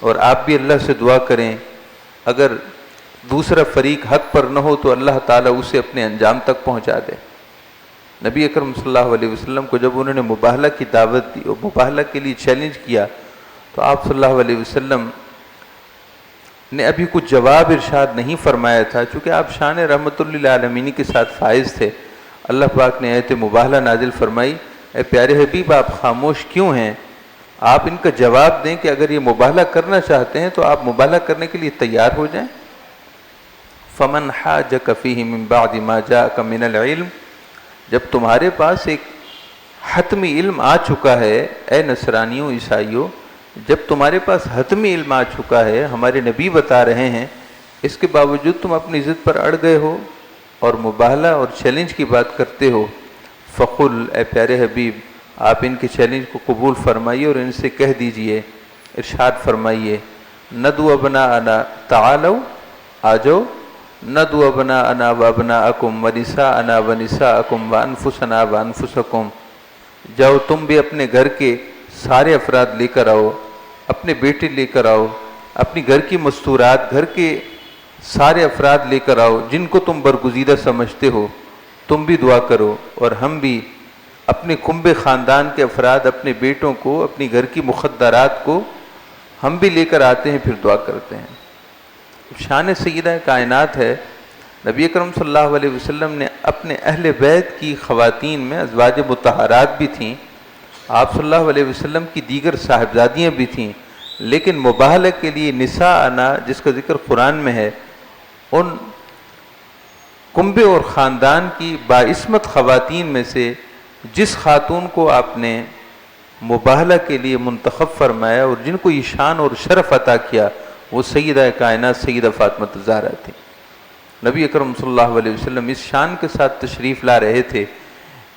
اور آپ بھی اللہ سے دعا کریں اگر دوسرا فریق حق پر نہ ہو تو اللہ تعالیٰ اسے اپنے انجام تک پہنچا دے۔ نبی اکرم صلی اللہ علیہ وسلم کو جب انہوں نے مباہلہ کی دعوت دی اور مباہلہ کے لیے چیلنج کیا تو آپ صلی اللہ علیہ وسلم نے ابھی کچھ جواب ارشاد نہیں فرمایا تھا، چونکہ آپ شان رحمت للعالمین کے ساتھ فائز تھے۔ اللہ پاک نے آیت مباہلہ نازل فرمائی، اے پیارے حبیب آپ خاموش کیوں ہیں؟ آپ ان کا جواب دیں کہ اگر یہ مباہلہ کرنا چاہتے ہیں تو آپ مباہلہ کرنے کے لیے تیار ہو جائیں۔ فَمَنْ حَاجَكَ فِيهِ مِنْ بَعْدِ مَا جَاءَكَ مِنَ الْعِلْمِ، جب تمہارے پاس ایک حتمی علم آ چکا ہے، اے نصرانیوں عیسائیوں، جب تمہارے پاس حتمی علم آ چکا ہے، ہمارے نبی بتا رہے ہیں، اس کے باوجود تم اپنی ضد پر اڑ گئے ہو اور مباہلہ اور چیلنج کی بات کرتے ہو، فقل، اے پیارے حبیب آپ ان کے چیلنج کو قبول فرمائیے اور ان سے کہہ دیجئے، ارشاد فرمائیے، ندعو ابناءنا، تعالوا، آ جاؤ، ندعو ابناءنا وابناءکم ونساءنا ونساءکم وانفسنا وانفسکم، جاؤ تم بھی اپنے گھر کے سارے افراد لے کر آؤ، اپنے بیٹے لے کر آؤ، اپنی گھر کی مستورات، گھر کے سارے افراد لے کر آؤ جن کو تم برگزیدہ سمجھتے ہو، تم بھی دعا کرو، اور ہم بھی اپنے کنبے خاندان کے افراد، اپنے بیٹوں کو، اپنی گھر کی مخدرات کو ہم بھی لے کر آتے ہیں، پھر دعا کرتے ہیں۔ شان سیدہ کائنات ہے، نبی اکرم صلی اللہ علیہ وسلم نے اپنے اہل بیت کی خواتین میں ازواج مطہرات بھی تھیں، آپ صلی اللہ علیہ وسلم کی دیگر صاحبزادیاں بھی تھیں، لیکن مباہلہ کے لیے نساءنا جس کا ذکر قرآن میں ہے، ان کنبے اور خاندان کی باعصمت خواتین میں سے جس خاتون کو آپ نے مباہلہ کے لیے منتخب فرمایا اور جن کو یہ شان اور شرف عطا کیا، وہ سیدہ کائنات سیدہ فاطمہ الزہرا تھی۔ نبی اکرم صلی اللہ علیہ وسلم اس شان کے ساتھ تشریف لا رہے تھے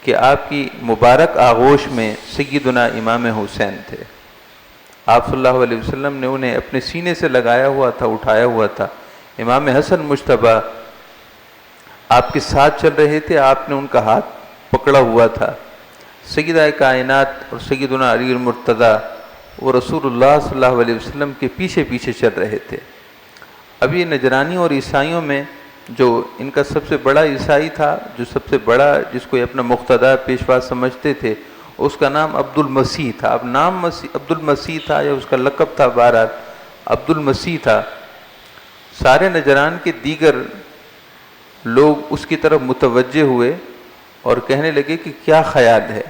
کہ آپ کی مبارک آغوش میں سیدنا امام حسین تھے۔ آپ صلی اللہ علیہ وسلم نے انہیں اپنے سینے سے لگایا ہوا تھا، اٹھایا ہوا تھا۔ امام حسن مجتبیٰ آپ کے ساتھ چل رہے تھے، آپ نے ان کا ہاتھ پکڑا ہوا تھا۔ سیدہ کائنات اور سیدنا علی المرتضیٰ وہ رسول اللہ صلی اللہ علیہ وسلم کے پیچھے پیچھے چل رہے تھے۔ اب یہ نجرانی اور عیسائیوں میں جو ان کا سب سے بڑا عیسائی تھا، جو سب سے بڑا جس کو یہ اپنا مقتدیٰ پیشوا سمجھتے تھے، اس کا نام عبد المسیح تھا۔ اب نام عبد المسیح تھا یا اس کا لقب تھا، بہرحال عبد المسیح تھا۔ سارے نجران کے دیگر لوگ اس کی طرف متوجہ ہوئے اور کہنے لگے کہ کیا خیال ہے،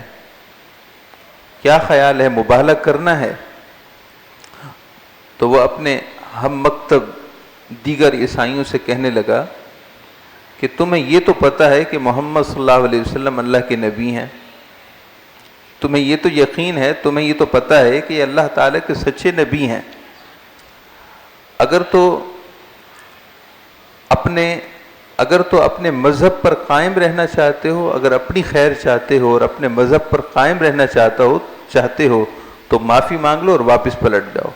کیا خیال ہے، مباہلہ کرنا ہے؟ تو وہ اپنے ہم مکتب دیگر عیسائیوں سے کہنے لگا کہ تمہیں یہ تو پتہ ہے کہ محمد صلی اللہ علیہ وسلم اللہ کے نبی ہیں، تمہیں یہ تو یقین ہے، تمہیں یہ تو پتہ ہے کہ یہ اللہ تعالیٰ کے سچے نبی ہیں، اگر تو اپنے مذہب پر قائم رہنا چاہتے ہو، اگر اپنی خیر چاہتے ہو اور اپنے مذہب پر قائم رہنا چاہتے ہو تو معافی مانگ لو اور واپس پلٹ جاؤ۔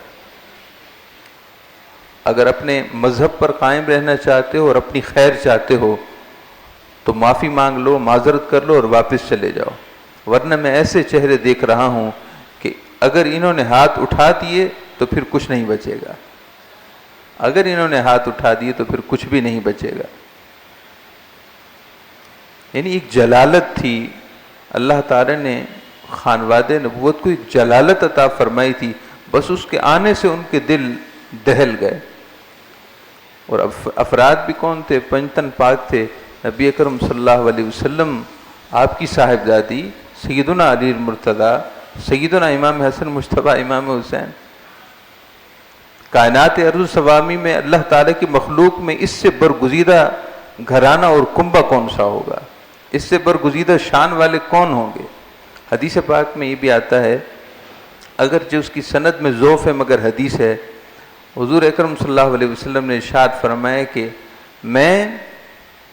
اگر اپنے مذہب پر قائم رہنا چاہتے ہو اور اپنی خیر چاہتے ہو تو معافی مانگ لو، معذرت کر لو اور واپس چلے جاؤ، ورنہ میں ایسے چہرے دیکھ رہا ہوں کہ اگر انہوں نے ہاتھ اٹھا دیے تو پھر کچھ نہیں بچے گا، اگر انہوں نے ہاتھ اٹھا دیے تو پھر کچھ بھی نہیں بچے گا۔ یعنی ایک جلالت تھی، اللہ تعالی نے خانواد نبوت کو ایک جلالت عطا فرمائی تھی، بس اس کے آنے سے ان کے دل دہل گئے۔ اور افراد بھی کون تھے؟ پنجتن پاک تھے، نبی اکرم صلی اللہ علیہ وسلم، آپ کی صاحبزادی سیدنا علی المرتضیٰ، سیدنا امام حسن مجتبیٰ امام حسین۔ کائنات ارض سوامی میں اللہ تعالیٰ کی مخلوق میں اس سے برگزیدہ گھرانہ اور کنبہ کون سا ہوگا؟ اس سے برگزیدہ شان والے کون ہوں گے؟ حدیث پاک میں یہ بھی آتا ہے، اگرچہ اس کی سند میں ضعف ہے مگر حدیث ہے، حضور اکرم صلی اللہ علیہ وسلم نے ارشاد فرمایا کہ میں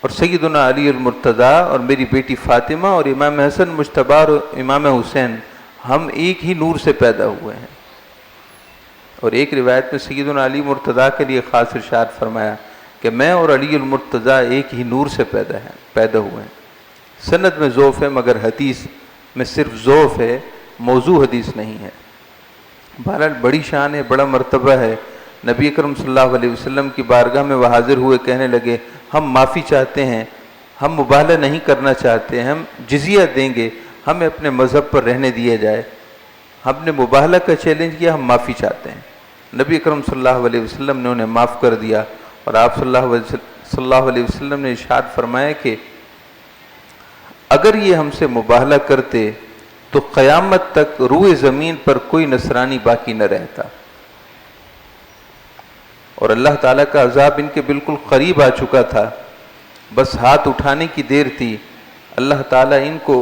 اور سیدنا علی المرتضیٰ اور میری بیٹی فاطمہ اور امام حسن مجتبیٰ اور امام حسین ہم ایک ہی نور سے پیدا ہوئے ہیں۔ اور ایک روایت میں سیدنا علی مرتضیٰ کے لیے خاص ارشاد فرمایا کہ میں اور علی المرتضیٰ ایک ہی نور سے پیدا ہوئے ہیں۔ سند میں ضعف ہے مگر حدیث میں صرف ضعف ہے، موضوع حدیث نہیں ہے۔ بہرحال بڑی شان ہے، بڑا مرتبہ ہے۔ نبی اکرم صلی اللہ علیہ وسلم کی بارگاہ میں وہ حاضر ہوئے، کہنے لگے ہم معافی چاہتے ہیں، ہم مبالغہ نہیں کرنا چاہتے، ہم جزیہ دیں گے، ہمیں اپنے مذہب پر رہنے دیا جائے۔ ہم نے مبالغہ کا چیلنج کیا، ہم معافی چاہتے ہیں۔ نبی اکرم صلی اللہ علیہ وسلم نے انہیں معاف کر دیا، اور آپ صلی اللہ علیہ وسلم نے ارشاد فرمایا کہ اگر یہ ہم سے مبالغہ کرتے تو قیامت تک روئے زمین پر کوئی نصرانی باقی نہ رہتا، اور اللہ تعالیٰ کا عذاب ان کے بالکل قریب آ چکا تھا، بس ہاتھ اٹھانے کی دیر تھی۔ اللہ تعالیٰ ان کو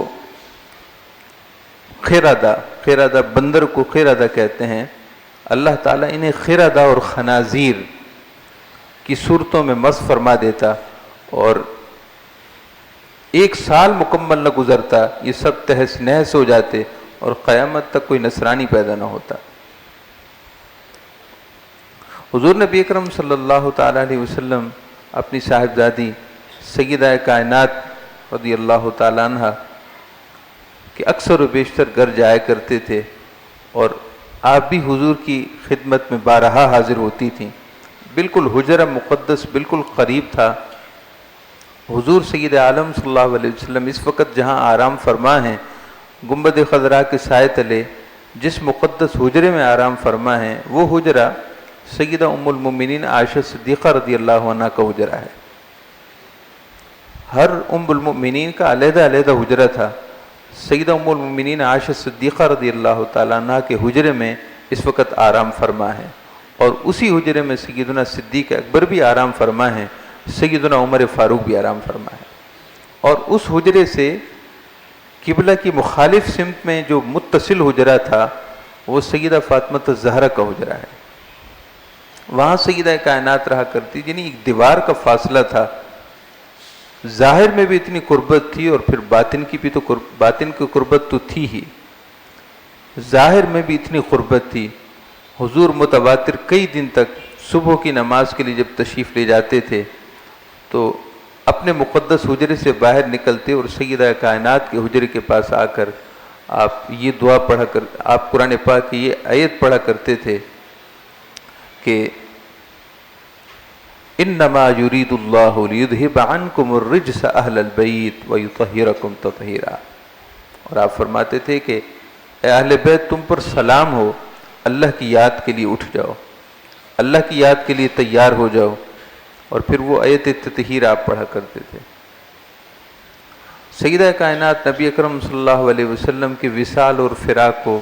خیرادہ بندر کو خیرادہ کہتے ہیں، اللہ تعالیٰ انہیں خیرادہ اور خنازیر کی صورتوں میں مست فرما دیتا، اور 1 سال مکمل نہ گزرتا یہ سب تہس نہس ہو جاتے، اور قیامت تک کوئی نصرانی پیدا نہ ہوتا۔ حضور نبی اکرم صلی اللہ تعالیٰ علیہ وسلم اپنی صاحبزادی سیدہ کائنات رضی اللہ تعالیٰ عنہ کہ اکثر و بیشتر گھر جایا کرتے تھے، اور آپ بھی حضور کی خدمت میں بارہا حاضر ہوتی تھیں۔ بالکل حجرہ مقدس بالکل قریب تھا۔ حضور سید عالم صلی اللہ علیہ وسلم اس وقت جہاں آرام فرما ہیں، گنبد خضراء کے سائے تلے جس مقدس حجرے میں آرام فرما ہیں، وہ حجرہ سیدہ ام المؤمنین عائشہ صدیقہ رضی اللہ عنہ کا حجرہ ہے۔ ہر ام المؤمنین کا علیحدہ علیحدہ حجرہ تھا۔ سیدہ ام المؤمنین عائشہ صدیقہ رضی اللہ تعالیٰ عنہ کے حجرے میں اس وقت آرام فرما ہے، اور اسی حجرے میں سیدنا صدیق اکبر بھی آرام فرما ہے، سیدنا عمر فاروق بھی آرام فرما ہے۔ اور اس حجرے سے قبلہ کی مخالف سمت میں جو متصل حجرہ تھا وہ سیدہ فاطمہ الزہرا کا حجرہ ہے۔ وہاں سیدہ کائنات رہا کرتی، یعنی ایک دیوار کا فاصلہ تھا۔ ظاہر میں بھی اتنی قربت تھی، اور پھر باطن کی قربت تو تھی ہی، ظاہر میں بھی اتنی قربت تھی۔ حضور متواتر کئی دن تک صبح کی نماز کے لیے جب تشریف لے جاتے تھے تو اپنے مقدس حجرے سے باہر نکلتے اور سیدہ کائنات کے حجرے کے پاس آ کر آپ یہ دعا پڑھا کر، آپ قرآن پاک کی یہ آیت پڑھا کرتے تھے کہ انما یرید اللہ لیذہب عنکم الرجس اہل البیت ویطہرکم تطہیرا، اور آپ فرماتے تھے کہ اے اہل بیت تم پر سلام ہو، اللہ کی یاد کے لیے اٹھ جاؤ، اللہ کی یاد کے لیے تیار ہو جاؤ، اور پھر وہ آیت تطہیر آپ پڑھا کرتے تھے۔ سیدہ کائنات نبی اکرم صلی اللہ علیہ وسلم کے وصال اور فراق کو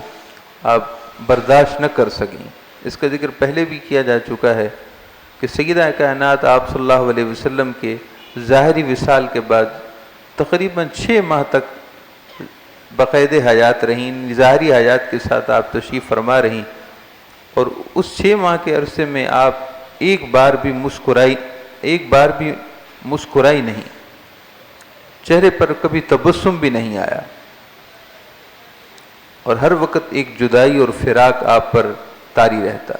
آپ برداشت نہ کر سکیں۔ اس کا ذکر پہلے بھی کیا جا چکا ہے کہ سیدہ کائنات آپ صلی اللہ علیہ وسلم کے ظاہری وصال کے بعد تقریباً 6 ماہ تک بقید حیات رہیں، ظاہری حیات کے ساتھ آپ تشریف فرما رہیں، اور اس 6 ماہ کے عرصے میں آپ ایک بار بھی مسکرائی نہیں، چہرے پر کبھی تبسم بھی نہیں آیا، اور ہر وقت ایک جدائی اور فراق آپ پر طاری رہتا۔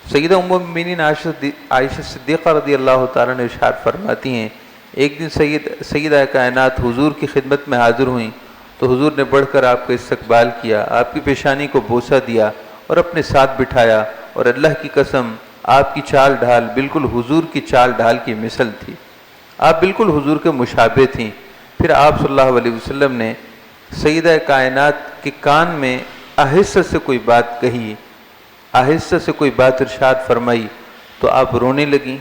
سیدہ ام المؤمنین عائشہ صدیقہ رضی اللہ تعالیٰ نے ارشاد فرماتی ہیں، ایک دن سیدہ کائنات حضور کی خدمت میں حاضر ہوئیں تو حضور نے بڑھ کر آپ کا استقبال کیا، آپ کی پیشانی کو بوسہ دیا اور اپنے ساتھ بٹھایا، اور اللہ کی قسم آپ کی چال ڈھال بالکل حضور کی چال ڈھال کی مثل تھی، آپ بالکل حضور کے مشابہ تھیں۔ پھر آپ صلی اللہ علیہ وسلم نے سیدہ کائنات کے کان میں آہستہ سے کوئی بات کہی، آہستہ سے کوئی بات ارشاد فرمائی تو آپ رونے لگیں۔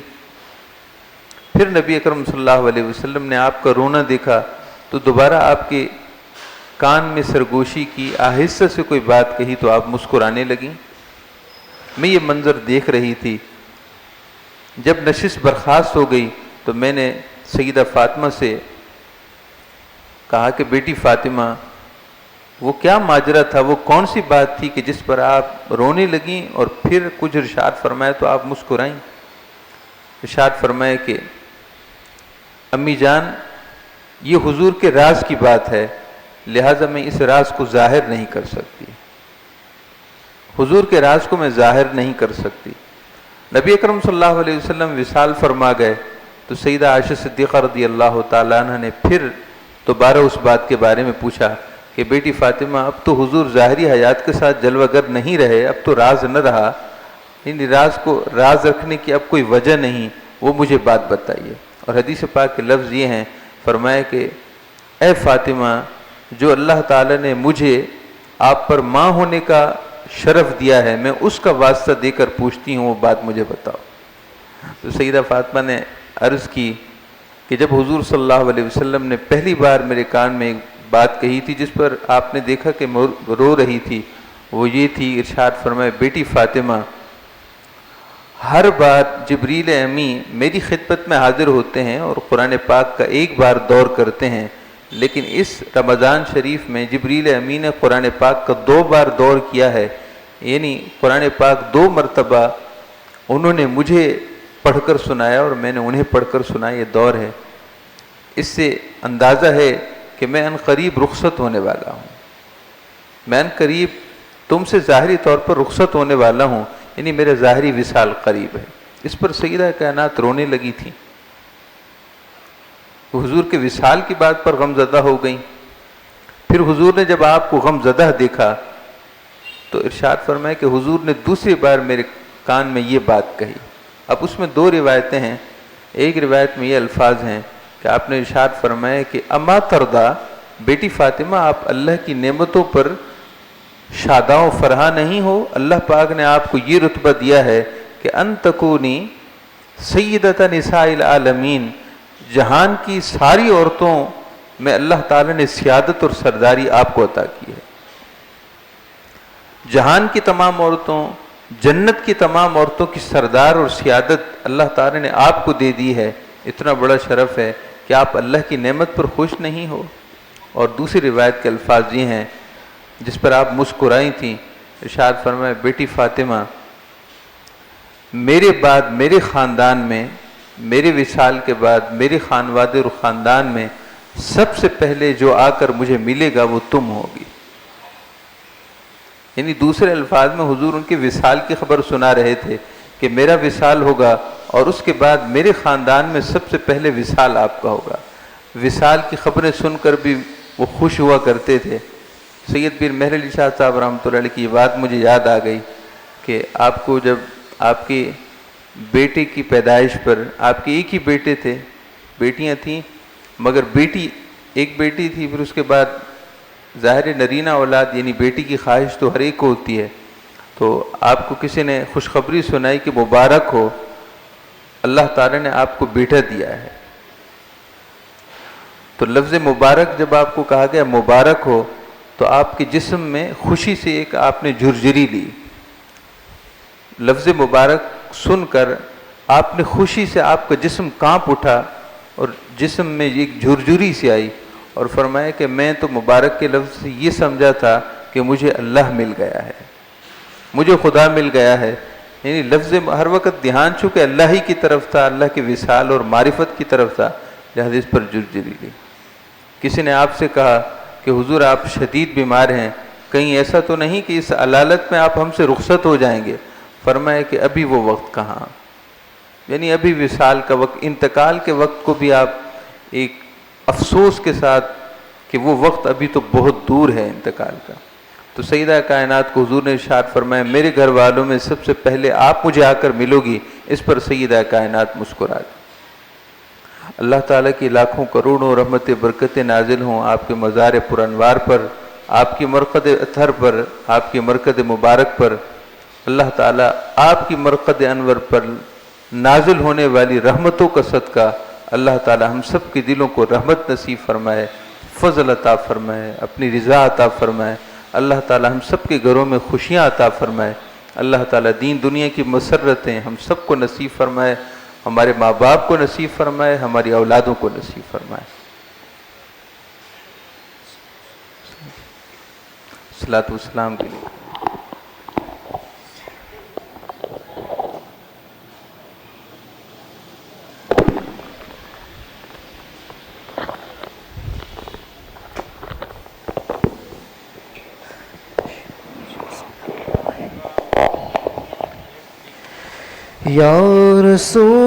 پھر نبی اکرم صلی اللہ علیہ وسلم نے آپ کا رونا دیکھا تو دوبارہ آپ کے کان میں سرگوشی کی، آہستہ سے کوئی بات کہی تو آپ مسکرانے لگیں۔ میں یہ منظر دیکھ رہی تھی۔ جب نشست برخاست ہو گئی تو میں نے سیدہ فاطمہ سے کہا کہ بیٹی فاطمہ، وہ کیا ماجرا تھا، وہ کون سی بات تھی کہ جس پر آپ رونے لگیں اور پھر کچھ ارشاد فرمایا تو آپ مسکرائیں؟ ارشاد فرمایا کہ امی جان، یہ حضور کے راز کی بات ہے، لہٰذا میں اس راز کو ظاہر نہیں کر سکتی، حضور کے راز کو میں ظاہر نہیں کر سکتی۔ نبی اکرم صلی اللہ علیہ وسلم وصال فرما گئے تو سیدہ عائشہ صدیقہ رضی اللہ تعالیٰ عنہ نے پھر دوبارہ اس بات کے بارے میں پوچھا کہ بیٹی فاطمہ اب تو حضور ظاہری حیات کے ساتھ جلوگر نہیں رہے، اب تو راز نہ رہا، یعنی راز کو راز رکھنے کی اب کوئی وجہ نہیں، وہ مجھے بات بتائیے۔ اور حدیث پاک کے لفظ یہ ہیں، فرمایا کہ اے فاطمہ، جو اللہ تعالیٰ نے مجھے آپ پر ماں ہونے کا شرف دیا ہے، میں اس کا واسطہ دے کر پوچھتی ہوں، وہ بات مجھے بتاؤ۔ تو سیدہ فاطمہ نے عرض کی کہ جب حضور صلی اللہ علیہ وسلم نے پہلی بار میرے کان میں ایک بات کہی تھی جس پر آپ نے دیکھا کہ رو رہی تھی، وہ یہ تھی، ارشاد فرمائے بیٹی فاطمہ، ہر بار جبریل امی میری خدمت میں حاضر ہوتے ہیں اور قرآن پاک کا ایک بار دور کرتے ہیں، لیکن اس رمضان شریف میں جبریل امی نے قرآن پاک کا 2 بار دور کیا ہے، یعنی قرآن پاک 2 مرتبہ انہوں نے مجھے پڑھ کر سنایا اور میں نے انہیں پڑھ کر سنایا، یہ دور ہے۔ اس سے اندازہ ہے کہ میں ان قریب رخصت ہونے والا ہوں، میں ان قریب تم سے ظاہری طور پر رخصت ہونے والا ہوں، یعنی میرا ظاہری وصال قریب ہے۔ اس پر سیدہ کائنات رونے لگی تھی، حضور کے وصال کی بات پر غم زدہ ہو گئیں۔ پھر حضور نے جب آپ کو غم زدہ دیکھا تو ارشاد فرمایا کہ حضور نے دوسری بار میرے کان میں یہ بات کہی۔ اب اس میں 2 روایتیں ہیں، ایک روایت میں یہ الفاظ ہیں کہ آپ نے ارشاد فرمایا کہ اما تردا، بیٹی فاطمہ آپ اللہ کی نعمتوں پر شاداں و فرحاں نہیں ہو؟ اللہ پاک نے آپ کو یہ رتبہ دیا ہے کہ ان تکونی سیدۃ نساء العالمین، جہان کی ساری عورتوں میں اللہ تعالیٰ نے سیادت اور سرداری آپ کو عطا کی ہے۔ جہان کی تمام عورتوں، جنت کی تمام عورتوں کی سردار اور سیادت اللہ تعالیٰ نے آپ کو دے دی ہے، اتنا بڑا شرف ہے کہ آپ اللہ کی نعمت پر خوش نہیں ہو۔ اور دوسری روایت کے الفاظ یہ ہیں جس پر آپ مسکرائی تھیں، ارشاد فرمایا بیٹی فاطمہ، میرے بعد میرے خاندان میں، میرے وصال کے بعد میرے خانوادے اور خاندان میں سب سے پہلے جو آ کر مجھے ملے گا وہ تم ہوگی۔ یعنی دوسرے الفاظ میں حضور ان کے وصال کی خبر سنا رہے تھے کہ میرا وصال ہوگا اور اس کے بعد میرے خاندان میں سب سے پہلے وصال آپ کا ہوگا۔ وصال کی خبریں سن کر بھی وہ خوش ہوا کرتے تھے۔ سید پیر مہر علی شاہ صاحب رحمۃ اللہ علیہ کی یہ بات مجھے یاد آ گئی کہ آپ کو جب آپ کے بیٹے کی پیدائش پر، آپ کے ایک ہی بیٹے تھے، بیٹیاں تھیں مگر ایک بیٹی تھی، پھر اس کے بعد ظاہر نرینہ اولاد یعنی بیٹی کی خواہش تو ہر ایک کو ہوتی ہے، تو آپ کو کسی نے خوشخبری سنائی کہ مبارک ہو، اللہ تعالیٰ نے آپ کو بیٹا دیا ہے۔ تو لفظ مبارک جب آپ کو کہا گیا مبارک ہو تو آپ کے جسم میں خوشی سے ایک آپ نے جھرجھری لی۔ لفظ مبارک سن کر آپ نے خوشی سے آپ کا جسم کانپ اٹھا اور جسم میں ایک جھرجھری سی آئی، اور فرمایا کہ میں تو مبارک کے لفظ سے یہ سمجھا تھا کہ مجھے اللہ مل گیا ہے، مجھے خدا مل گیا ہے۔ یعنی لفظ ہر وقت دھیان چونکہ اللہ ہی کی طرف تھا، اللہ کے وصال اور معرفت کی طرف تھا، لہذا اس پر جھرجھری لی۔ کسی نے آپ سے کہا کہ حضور آپ شدید بیمار ہیں، کہیں ایسا تو نہیں کہ اس علالت میں آپ ہم سے رخصت ہو جائیں گے؟ فرمایا کہ ابھی وہ وقت کہاں، یعنی ابھی وصال کا وقت، انتقال کے وقت کو بھی آپ ایک افسوس کے ساتھ کہ وہ وقت ابھی تو بہت دور ہے انتقال کا۔ تو سیدہ کائنات کو حضور نے ارشاد فرمایا میرے گھر والوں میں سب سے پہلے آپ مجھے آ کر ملو گی۔ اس پر سیدہ کائنات مسکرا دی۔ اللہ تعالیٰ کی لاکھوں کروڑوں رحمت برکتیں نازل ہوں آپ کے مزار پر انوار پر، آپ کی مرقد اطہر پر، آپ کی مرقد مبارک پر۔ اللہ تعالیٰ آپ کی مرقد انور پر نازل ہونے والی رحمتوں کا صدقہ اللہ تعالیٰ ہم سب کے دلوں کو رحمت نصیب فرمائے، فضل عطا فرمائے، اپنی رضا عطا فرمائے۔ اللہ تعالیٰ ہم سب کے گھروں میں خوشیاں عطا فرمائے۔ اللہ تعالیٰ دین دنیا کی مسرتیں ہم سب کو نصیب فرمائے، ہمارے ماں باپ کو نصیب فرمائے، ہماری اولادوں کو نصیب فرمائے۔ صلاۃ والسلام کے لیے یا رسول